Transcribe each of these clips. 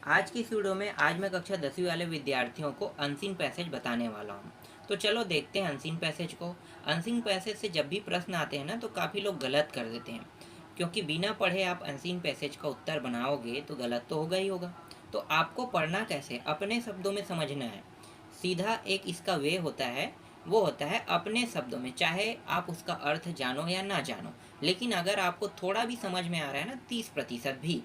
आज की इस वीडियो में आज मैं कक्षा 10वीं वाले विद्यार्थियों को अनसीन पैसेज बताने वाला हूँ। तो चलो देखते हैं अनसीन पैसेज को। अनसीन पैसेज से जब भी प्रश्न आते हैं ना तो काफ़ी लोग गलत कर देते हैं, क्योंकि बिना पढ़े आप अनसीन पैसेज का उत्तर बनाओगे तो गलत तो होगा ही होगा। तो आपको पढ़ना कैसे, अपने शब्दों में समझना है। सीधा एक इसका वे होता है, वो होता है अपने शब्दों में, चाहे आप उसका अर्थ जानो या ना जानो, लेकिन अगर आपको थोड़ा भी समझ में आ रहा है ना, 30% भी,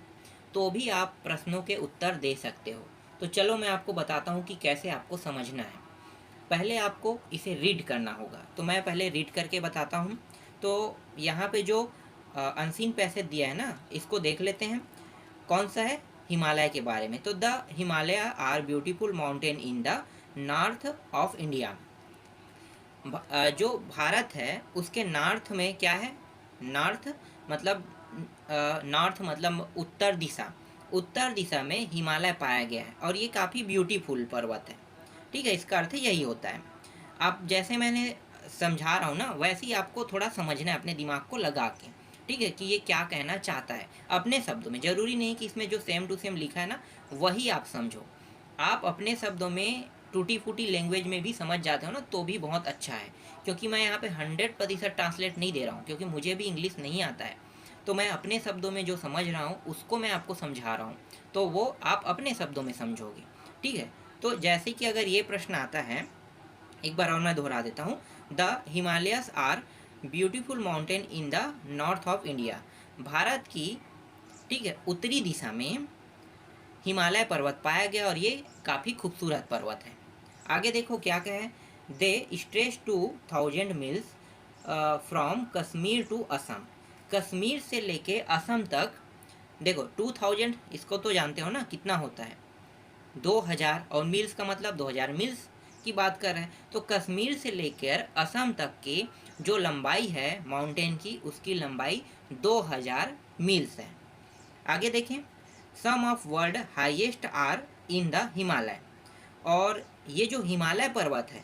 तो भी आप प्रश्नों के उत्तर दे सकते हो। तो चलो मैं आपको बताता हूँ कि कैसे आपको समझना है। पहले आपको इसे रीड करना होगा, तो मैं पहले रीड करके बताता हूँ। तो यहाँ पे जो अनसीन पैसेज दिया है ना, इसको देख लेते हैं। कौन सा है? हिमालय के बारे में। तो the Himalaya are beautiful mountain in the north of India. जो भारत है उसके नॉर्थ में क्या है? नॉर्थ मतलब नॉर्थ मतलब उत्तर दिशा। उत्तर दिशा में हिमालय पाया गया है और ये काफ़ी ब्यूटीफुल पर्वत है। ठीक है, इसका अर्थ यही होता है। आप जैसे मैंने समझा रहा हूँ ना, वैसे ही आपको थोड़ा समझना है अपने दिमाग को लगा के। ठीक है, कि ये क्या कहना चाहता है अपने शब्दों में। ज़रूरी नहीं कि इसमें जो सेम टू सेम लिखा है ना वही आप समझो। आप अपने शब्दों में टूटी फूटी लैंग्वेज में भी समझ जाते हो ना तो भी बहुत अच्छा है, क्योंकि मैं यहाँ पे 100% ट्रांसलेट नहीं दे रहा हूँ, क्योंकि मुझे भी इंग्लिश नहीं आता है। तो मैं अपने शब्दों में जो समझ रहा हूँ उसको मैं आपको समझा रहा हूँ, तो वो आप अपने शब्दों में समझोगे। ठीक है, तो जैसे कि अगर ये प्रश्न आता है, एक बार और मैं दोहरा देता हूँ। The Himalayas are beautiful mountain in the north of India. Bharat की, ठीक है, उत्तरी दिशा में हिमालय पर्वत पाया गया और ये काफ़ी खूबसूरत पर्वत है। आगे देखो क्या कहे। दे स्ट्रेच 2000 miles from Kashmir to Assam. Kashmir से लेके असम तक, देखो 2000 इसको तो जानते हो ना कितना होता है, 2000, और मील्स का मतलब 2000 मील्स की बात कर रहे हैं। तो कश्मीर से लेकर असम तक की जो लंबाई है माउंटेन की, उसकी लंबाई 2000 मील्स है। आगे देखें। Some of world highest are in the Himalaya. और ये जो हिमालय पर्वत है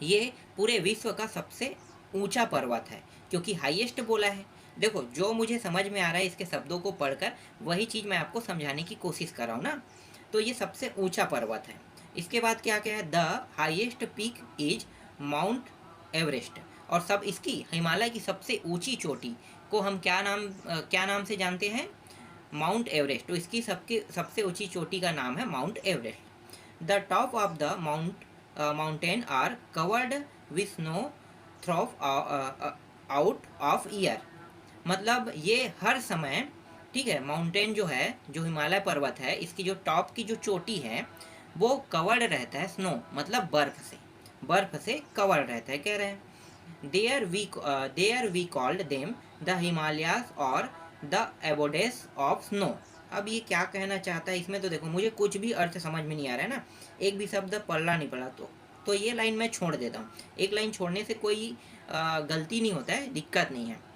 ये पूरे विश्व का सबसे ऊंचा पर्वत है, क्योंकि हाईएस्ट बोला है। देखो, जो मुझे समझ में आ रहा है इसके शब्दों को पढ़कर वही चीज़ मैं आपको समझाने की कोशिश कर रहा हूँ ना। तो ये सबसे ऊंचा पर्वत है। इसके बाद क्या क्या है? The highest peak is mount Everest. और सब इसकी हिमालय की सबसे ऊंची चोटी को हम क्या नाम से जानते हैं? Mount Everest. तो इसकी सबसे ऊंची चोटी का नाम है Mount Everest. The top of the mountain are covered with snow throughout of year. मतलब ये हर समय, ठीक है, माउंटेन जो है, जो हिमालय पर्वत है, इसकी जो टॉप की जो चोटी है वो कवर्ड रहता है स्नो मतलब बर्फ से कवर्ड रहता है, कह रहे हैं। There we called them the Himalayas और द एबोडेस ऑफ स्नो। अब ये क्या कहना चाहता है इसमें? तो देखो, मुझे कुछ भी अर्थ समझ में नहीं आ रहा है ना, एक भी शब्द पढ़ना नहीं पड़ा, तो ये लाइन मैं छोड़ देता हूँ। एक लाइन छोड़ने से कोई गलती नहीं होता है, दिक्कत नहीं है।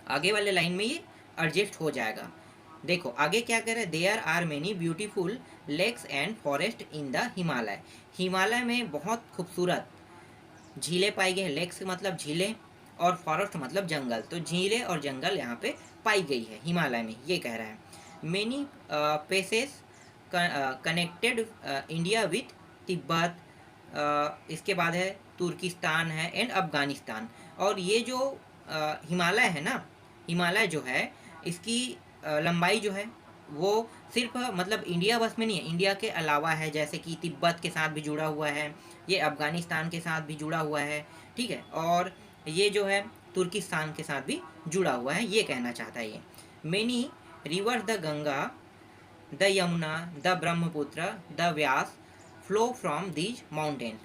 आगे वाले लाइन में ये एडजस्ट हो जाएगा। देखो आगे क्या कह रहे हैं। There are many beautiful lakes and forest in the Himalaya. Himalaya में बहुत खूबसूरत झीलें पाई गई हैं। लेक्स मतलब झीलें और फॉरेस्ट मतलब जंगल। तो झीलें और जंगल यहाँ पे पाई गई है हिमालय में, ये कह रहा है। Many places connected India with Tibet. इसके बाद है तुर्किस्तान है एंड अफगानिस्तान। और ये जो हिमालय है ना, हिमालय जो है इसकी लंबाई जो है वो सिर्फ मतलब इंडिया बस में नहीं है, इंडिया के अलावा है, जैसे कि तिब्बत के साथ भी जुड़ा हुआ है, ये अफगानिस्तान के साथ भी जुड़ा हुआ है, ठीक है, और ये जो है तुर्किस्तान के साथ भी जुड़ा हुआ है, ये कहना चाहता है ये। Many reverse the Ganga, the Yamuna, the Brahmaputra, the Vyas flow from these mountain.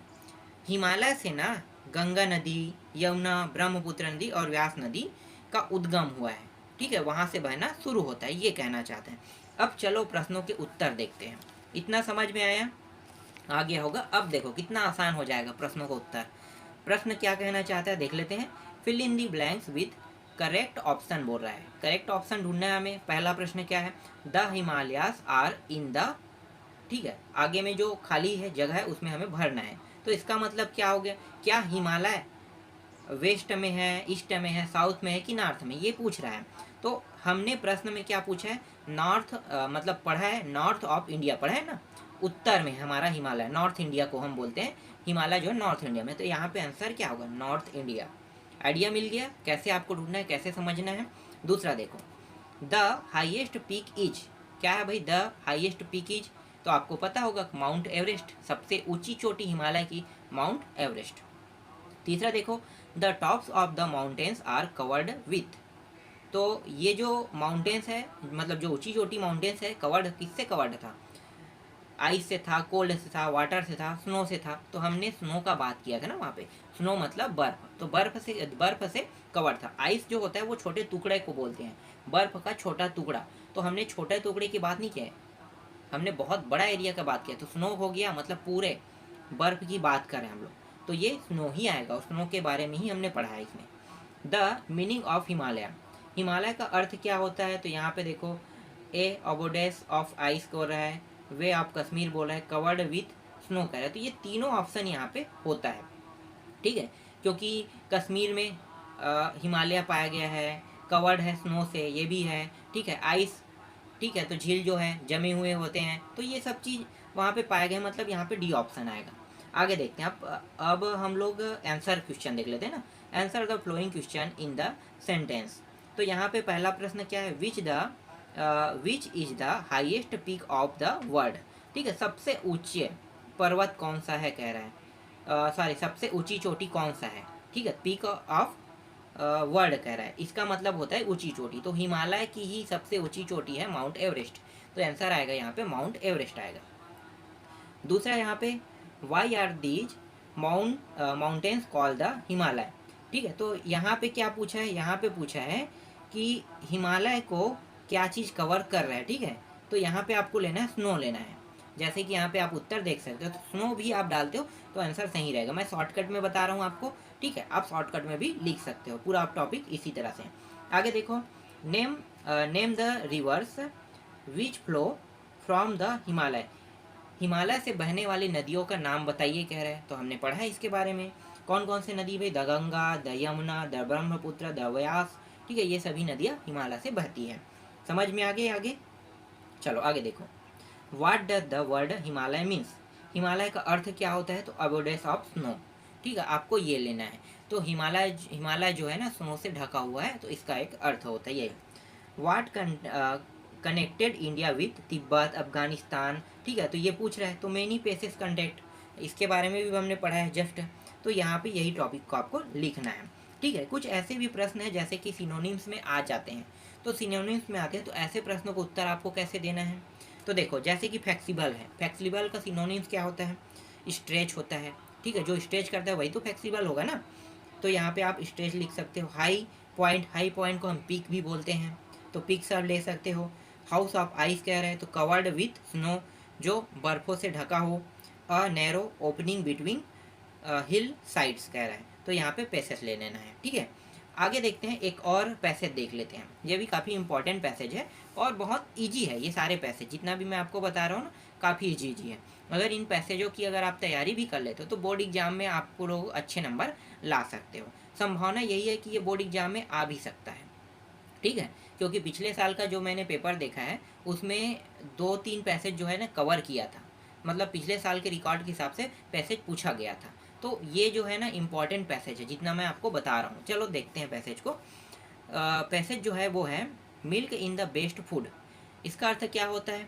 Himalaya से ना गंगा नदी, यमुना, ब्रह्मपुत्र नदी और व्यास नदी का उद्गम हुआ है। ठीक है, वहाँ से बहना शुरू होता है, ये कहना चाहते हैं। अब चलो प्रश्नों के उत्तर देखते हैं। इतना समझ में आया? आ गया होगा। अब देखो कितना आसान हो जाएगा प्रश्नों का उत्तर। प्रश्न क्या कहना चाहता है देख लेते हैं। Fill in the blanks with correct option बोल रहा है। करेक्ट ऑप्शन ढूंढना है हमें। पहला प्रश्न क्या है? The Himalayas are in the, ठीक है, आगे में जो खाली है जगह है उसमें हमें भरना है। तो इसका मतलब क्या हो गया? क्या हिमालय वेस्ट में है, ईस्ट में है, साउथ में है कि नॉर्थ में, ये पूछ रहा है। तो हमने प्रश्न में क्या पूछा है, नॉर्थ मतलब पढ़ा है नॉर्थ ऑफ इंडिया, पढ़ा है ना, उत्तर में हमारा हिमालय, नॉर्थ इंडिया को हम बोलते हैं हिमालय जो है नॉर्थ इंडिया में, तो यहाँ पे आंसर क्या होगा, नॉर्थ इंडिया। आइडिया मिल गया कैसे आपको ढूंढना है, कैसे समझना है। दूसरा देखो, द हाईएस्ट पीक इज, क्या है भाई, द हाईएस्ट पीक इज, तो आपको पता होगा माउंट एवरेस्ट, सबसे ऊंची चोटी हिमालय की माउंट एवरेस्ट। तीसरा देखो, the tops of the mountains are covered with, तो ये जो माउंटेन्स है, मतलब जो ऊंची चोटी माउंटेन्स है, कवर्ड किससे कवर्ड था, आइस से था, कोल्ड से था, वाटर से था, स्नो से था, तो हमने स्नो का बात किया था ना वहाँ पे, स्नो मतलब बर्फ, तो बर्फ से कवर था। आइस जो होता है वो छोटे टुकड़े को बोलते हैं, बर्फ का छोटा टुकड़ा, तो हमने छोटे टुकड़े की बात नहीं किया है, हमने बहुत बड़ा एरिया का बात किया, तो स्नो हो गया मतलब पूरे बर्फ की बात करें हम लोग, तो ये स्नो ही आएगा, और स्नो के बारे में ही हमने पढ़ा है इसमें। The meaning of Himalaya, Himalaya का अर्थ क्या होता है, तो यहाँ पे देखो, ए अबोडेस ऑफ आइस बोल रहा है, वे ऑफ कश्मीर बोल रहा है, कवर्ड विथ स्नो कह रहा है, तो ये तीनों ऑप्शन यहाँ पे होता है, ठीक है, क्योंकि कश्मीर में हिमालय पाया गया है, कवर्ड है स्नो से, ये भी है, ठीक है, आइस, ठीक है, तो झील जो है जमे हुए होते हैं, तो ये सब चीज़ वहाँ पे पाया गया, मतलब यहाँ पे डी ऑप्शन आएगा। आगे देखते हैं, अब हम लोग आंसर क्वेश्चन देख लेते हैं ना, answer the flowing question in the sentence. तो यहाँ पे पहला प्रश्न क्या है, which is the highest peak of the world, ठीक है, सबसे ऊंचे पर्वत कौन सा है कह रहा है, सॉरी सबसे ऊंची चोटी कौन सा है, ठीक है, पीक ऑफ वर्ल्ड कह रहा है, इसका मतलब होता है ऊंची चोटी, तो हिमालय की ही सबसे ऊंची चोटी है माउंट एवरेस्ट, तो आंसर आएगा यहाँ पे माउंट एवरेस्ट आएगा। दूसरा यहाँ पे, why are these mountains call the Himalaya, ठीक है, तो यहाँ पे क्या पूछा है, यहाँ पे पूछा है कि हिमालय को क्या चीज़ कवर कर रहा है, ठीक है, तो यहाँ पे आपको लेना है स्नो लेना है, जैसे कि यहाँ पे आप उत्तर देख सकते हो, तो स्नो भी आप डालते हो तो आंसर सही रहेगा, मैं शॉर्टकट में बता रहा हूँ आपको, ठीक है, आप शॉर्टकट में भी लिख सकते हो, पूरा आप टॉपिक इसी तरह से। आगे देखो, name the reverse which flow from the Himalaya, Himalaya से बहने वाली नदियों का नाम बताइए कह रहे हैं, तो हमने पढ़ा है इसके बारे में, कौन कौन से नदी भाई, the Ganga, the Yamuna, the Brahmaputra, the Beas, ठीक है, ये सभी नदियाँ हिमालय से बहती हैं, समझ में आगे। चलो आगे देखो, what does the word Himalaya means, Himalaya का अर्थ क्या होता है, तो अबोडेस ऑफ स्नो, ठीक है, आपको ये लेना है, तो हिमालय जो है ना स्नो से ढका हुआ है, तो इसका एक अर्थ होता है ये। What connected India with Tibet, Afghanistan, ठीक है, तो ये पूछ रहा है, तो मेनी प्लेसेस कनेक्ट, इसके बारे में भी हमने पढ़ा है जस्ट, तो यहाँ पे यही टॉपिक को आपको लिखना है, ठीक है। कुछ ऐसे भी प्रश्न हैं जैसे कि सिनोनिम्स में आ जाते हैं, तो सिनोनिम्स में आते हैं, तो ऐसे प्रश्नों को उत्तर आपको कैसे देना है, तो देखो जैसे कि फ्लेक्सिबल है, फ्लेक्सिबल का सिनोनिम्स क्या होता है, स्ट्रेच होता है, ठीक है, जो स्ट्रेच करता है वही तो फ्लेक्सिबल होगा ना, तो यहाँ पे आप स्ट्रेच लिख सकते हो। हाई पॉइंट को हम पीक भी बोलते हैं, तो पीक सब ले सकते हो। हाउस ऑफ आइस कह रहे हैं, तो कवर्ड विथ स्नो, जो बर्फों से ढका हो। A narrow opening between hill sides कह रहा है, तो यहाँ पे पैसेज ले लेना है, ठीक है। आगे देखते हैं, एक और पैसेज देख लेते हैं, ये भी काफ़ी इंपॉर्टेंट पैसेज है और बहुत इजी है, ये सारे पैसेज जितना भी मैं आपको बता रहा हूँ ना काफ़ी इजी है। अगर इन पैसेजों की अगर आप तैयारी भी कर लेते हो तो बोर्ड एग्जाम में आपको लोग अच्छे नंबर ला सकते हो, संभावना यही है कि ये बोर्ड एग्जाम में आ भी सकता है, ठीक है, क्योंकि पिछले साल का जो मैंने पेपर देखा है उसमें 2-3 पैसेज जो है ना कवर किया था, मतलब पिछले साल के रिकॉर्ड के हिसाब से पैसेज पूछा गया था, तो ये जो है ना इम्पॉर्टेंट पैसेज है जितना मैं आपको बता रहा हूँ। चलो देखते हैं पैसेज को। पैसेज जो है वो है milk in the best food, इसका अर्थ क्या होता है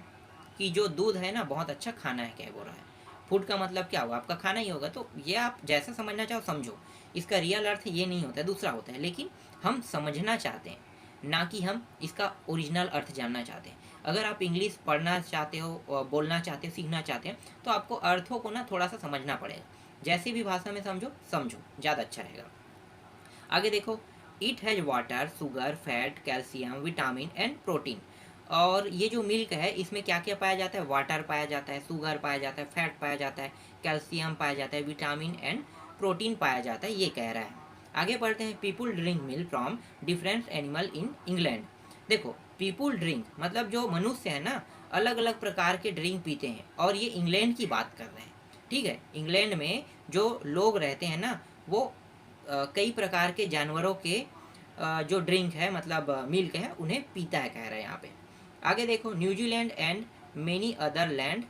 कि जो दूध है ना बहुत अच्छा खाना है, क्या बोल रहा है, फूड का मतलब क्या होगा, आपका खाना ही होगा, तो ये आप जैसा समझना चाहो समझो, इसका रियल अर्थ ये नहीं होता है, दूसरा होता है, लेकिन हम समझना चाहते हैं ना कि हम इसका ओरिजिनल अर्थ जानना चाहते हैं। अगर आप इंग्लिश पढ़ना चाहते हो, बोलना चाहते हो, सीखना चाहते हैं, तो आपको अर्थों को ना थोड़ा सा समझना पड़ेगा, जैसी भी भाषा में समझो ज़्यादा अच्छा रहेगा। आगे देखो, it has water, sugar, fat, calcium, vitamin and protein, और ये जो मिल्क है इसमें क्या क्या पाया जाता है, वाटर पाया जाता है, शुगर पाया जाता है, फैट पाया जाता है, कैल्शियम पाया जाता है, विटामिन एंड प्रोटीन पाया जाता है, ये कह रहा है। आगे बढ़ते हैं, people drink milk from different animal in England. देखो पीपुल ड्रिंक मतलब जो मनुष्य है ना अलग अलग प्रकार के ड्रिंक पीते हैं, और ये इंग्लैंड की बात कर रहे हैं, ठीक है। इंग्लैंड में जो लोग रहते हैं ना वो कई प्रकार के जानवरों के जो ड्रिंक है मतलब मिल्क है उन्हें पीता है, कह रहे हैं यहाँ पे। आगे देखो, New Zealand and many other land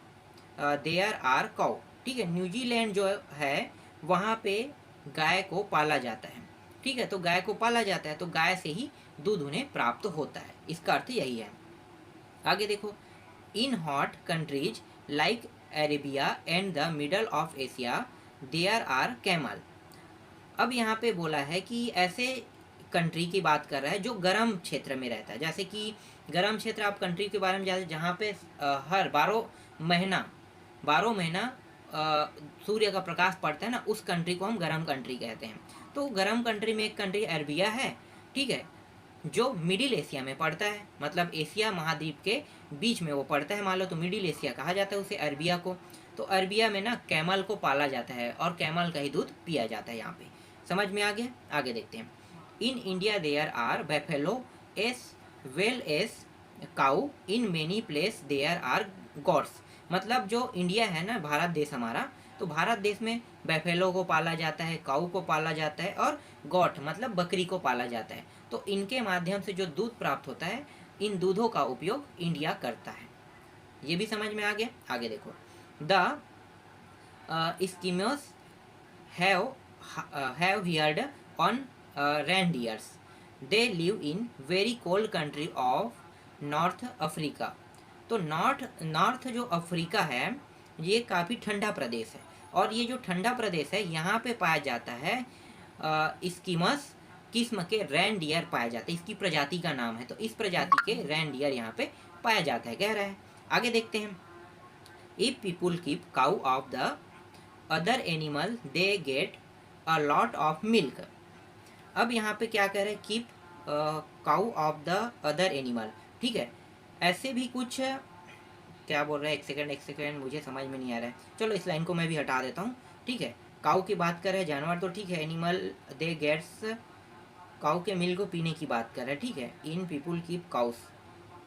there are cow. ठीक है, न्यूजीलैंड जो है वहाँ पे गाय को पाला जाता है। ठीक है, तो गाय को पाला जाता है तो गाय से ही दूध उन्हें प्राप्त होता है, इसका अर्थ यही है। आगे देखो, in hot countries like Arabia and the middle of Asia there are camel. अब यहाँ पे बोला है कि ऐसे कंट्री की बात कर रहा है जो गर्म क्षेत्र में रहता है। जैसे कि गर्म क्षेत्र, आप कंट्री के बारे में जानते हैं जहाँ पे हर 12 महीना सूर्य का प्रकाश पड़ता है ना, उस कंट्री को हम गर्म कंट्री कहते हैं। तो गर्म कंट्री में एक कंट्री अरबिया है, ठीक है, जो मिडिल एशिया में पड़ता है, मतलब एशिया महाद्वीप के बीच में वो पड़ता है, मान लो तो मिडिल एशिया कहा जाता है उसे, अरबिया को। तो अरबिया में ना कैमल को पाला जाता है और कैमल का ही दूध पिया जाता है। यहाँ पे समझ में आ गया? आगे देखते हैं। In India there are buffalo as well as cow, in many place there are gods. मतलब जो इंडिया है ना, भारत देश हमारा, तो भारत देश में बैफेलो को पाला जाता है, काऊ को पाला जाता है और गॉट मतलब बकरी को पाला जाता है। तो इनके माध्यम से जो दूध प्राप्त होता है, इन दूधों का उपयोग इंडिया करता है। ये भी समझ में आ गया? आगे देखो, the skimmers have heard on reindeers. They live in very cold country of North Africa. तो नॉर्थ जो अफ्रीका है ये काफ़ी ठंडा प्रदेश है, और ये जो ठंडा प्रदेश है यहाँ पे पाया जाता है स्कीमस किस्म के रैंडियर पाया जाता है, इसकी प्रजाति का नाम है। तो इस प्रजाति के रैंडियर यहाँ पे पाया जाता है, कह रहा है। आगे देखते हैं। If people keep cow of the other animal they get a lot of milk. अब यहाँ पे क्या कह रहे हैं, keep cow of the other animal. ठीक है, ऐसे भी कुछ क्या बोल रहे हैं, एक सेकेंड मुझे समझ में नहीं आ रहा है। चलो इस लाइन को मैं भी हटा देता हूँ। ठीक है, काउ की बात कर रहे हैं, जानवर तो ठीक है, एनिमल दे गेट्स, काउ के मिल्क को पीने की बात कर रहे हैं। ठीक है, इन पीपुल कीप काउस।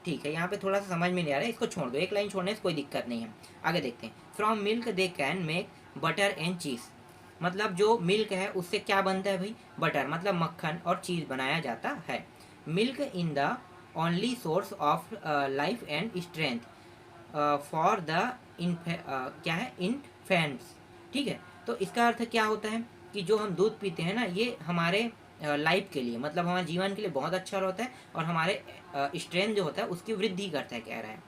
ठीक है, यहाँ पे थोड़ा सा समझ में नहीं आ रहा है, इसको छोड़ दो, एक लाइन छोड़ने से कोई दिक्कत नहीं है। आगे देखते हैं। From milk they can make butter and cheese. मतलब जो मिल्क है उससे क्या बनता है भाई, बटर मतलब मक्खन और चीज़ बनाया जाता है। Milk in the only source of life and strength for the क्या है, इन्फेंट्स। ठीक है, तो इसका अर्थ क्या होता है कि जो हम दूध पीते हैं ना, ये हमारे लाइफ के लिए मतलब हमारे जीवन के लिए बहुत अच्छा होता है, और हमारे स्ट्रेंथ जो होता है उसकी वृद्धि करता है, कह रहा है।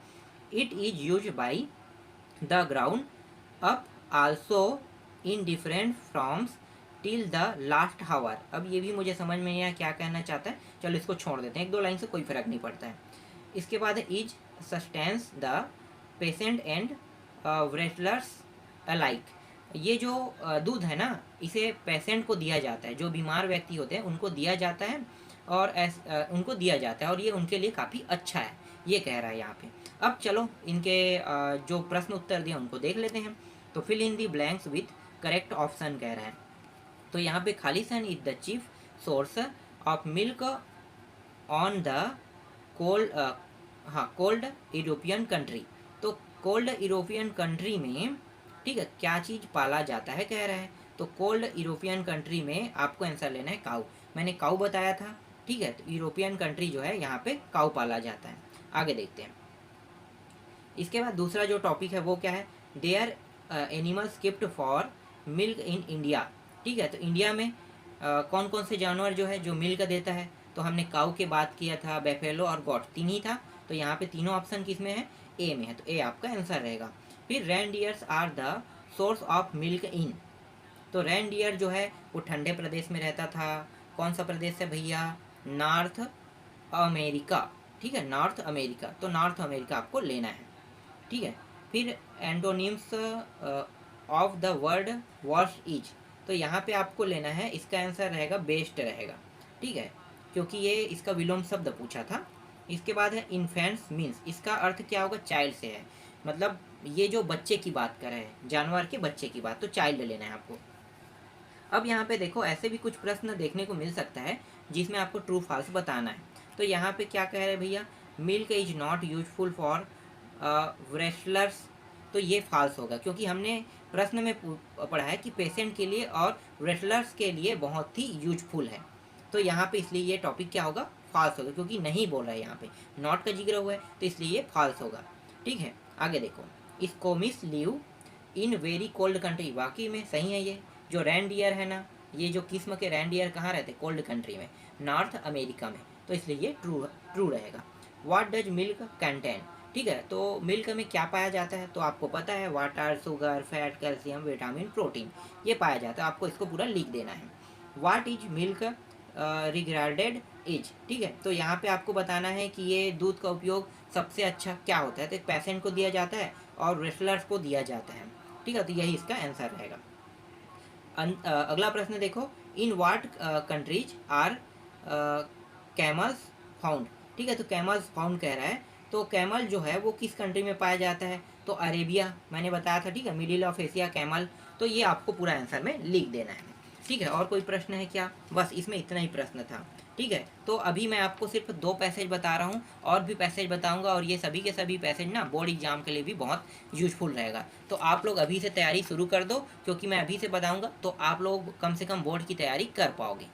It is use by the ground up also in different forms till the last hour. अब ये भी मुझे समझ में नहीं आया क्या कहना चाहता है, चलो इसको छोड़ देते हैं, एक दो लाइन से कोई फर्क नहीं पड़ता है। इसके बाद is sustains the patient and rattlers alike. ये जो दूध है ना, इसे पेशेंट को दिया जाता है, जो बीमार व्यक्ति होते हैं उनको दिया जाता है, और उनको दिया जाता है, और ये उनके लिए काफ़ी अच्छा है, ये कह रहा है यहाँ पे। अब चलो इनके जो प्रश्न उत्तर दिए उनको देख लेते हैं। तो fill in the blanks with correct option कह रहा है। तो यहाँ पे Khalistan is the chief source of milk on the cold European country. तो कोल्ड यूरोपियन कंट्री में, ठीक है, क्या चीज़ पाला जाता है, कह रहा है। तो कोल्ड यूरोपियन कंट्री में आपको आंसर लेना है काऊ। मैंने काऊ बताया था, ठीक है, तो यूरोपियन कंट्री जो है यहाँ पे काऊ पाला जाता है। आगे देखते हैं। इसके बाद दूसरा जो टॉपिक है वो क्या है, there animals keeped for milk in India. ठीक है, तो इंडिया में कौन कौन से जानवर जो है जो मिल्क देता है, तो हमने काऊ की बात किया था, बैफेलो और गॉट, तीन ही था। तो यहाँ पे तीनों ऑप्शन किस में है, ए में है, तो ए आपका आंसर रहेगा। फिर reindeers are the source of milk in. तो रैंडियर जो है वो ठंडे प्रदेश में रहता था। कौन सा प्रदेश है भैया, नॉर्थ अमेरिका। ठीक है, नॉर्थ अमेरिका, तो नॉर्थ अमेरिका आपको लेना है। ठीक है, फिर antonyms of the word wash is. तो यहाँ पे आपको लेना है, इसका आंसर रहेगा बेस्ट रहेगा। ठीक है, क्योंकि ये इसका विलोम शब्द पूछा था। इसके बाद है इन्फेंट्स मीन्स, इसका अर्थ क्या होगा, चाइल्ड से है, मतलब ये जो बच्चे की बात कर रहे हैं, जानवर के बच्चे की बात, तो चाइल्ड लेना है आपको। अब यहाँ पे देखो, ऐसे भी कुछ प्रश्न देखने को मिल सकता है जिसमें आपको ट्रू फॉल्स बताना है। तो यहाँ पे क्या कह रहे हैं भैया, milk is not useful for wrestlers. तो ये फॉल्स होगा, क्योंकि हमने प्रश्न में पढ़ा है कि पेशेंट के लिए और रेस्लर्स के लिए बहुत ही यूजफुल है। तो यहाँ पे इसलिए ये टॉपिक क्या होगा, फॉल्स होगा, क्योंकि नहीं बोल रहा है यहाँ पे, नॉट का जिक्र हुआ है तो इसलिए ये फॉल्स होगा। ठीक है, आगे देखो, Eskimos live in very cold country, वाकई में सही है ये। जो रैंडियर है ना, ये जो किस्म के रैंडियर कहाँ रहते हैं, कोल्ड कंट्री में, नॉर्थ अमेरिका में, तो इसलिए ये ट्रू रहेगा। व्हाट डज मिल्क कंटेन, ठीक है, तो मिल्क में क्या पाया जाता है, तो आपको पता है water, sugar, fat, calcium, vitamin, protein, ये पाया जाता है, आपको इसको पूरा लिख देना है। What is milk regarded is, ठीक है, तो यहाँ पे आपको बताना है कि ये दूध का उपयोग सबसे अच्छा क्या होता है, तो एक पेशेंट को दिया जाता है और रेसलर्स को दिया जाता है। ठीक है, तो यही इसका आंसर रहेगा। अगला प्रश्न देखो, in what countries are camels found, ठीक है, तो कैमल्स फाउंड कह रहा है, तो कैमल जो है वो किस कंट्री में पाया जाता है, तो अरेबिया, मैंने बताया था, ठीक है, मिडिल ऑफ एशिया कैमल, तो ये आपको पूरा आंसर में लिख देना है। ठीक है, और कोई प्रश्न है क्या, बस इसमें इतना ही प्रश्न था। ठीक है, तो अभी मैं आपको सिर्फ 2 पैसेज बता रहा हूँ, और भी पैसेज बताऊंगा, और ये सभी के सभी पैसेज ना बोर्ड एग्जाम के लिए भी बहुत यूजफुल रहेगा। तो आप लोग अभी से तैयारी शुरू कर दो, क्योंकि मैं अभी से बताऊंगा तो आप लोग कम से कम बोर्ड की तैयारी कर पाओगे।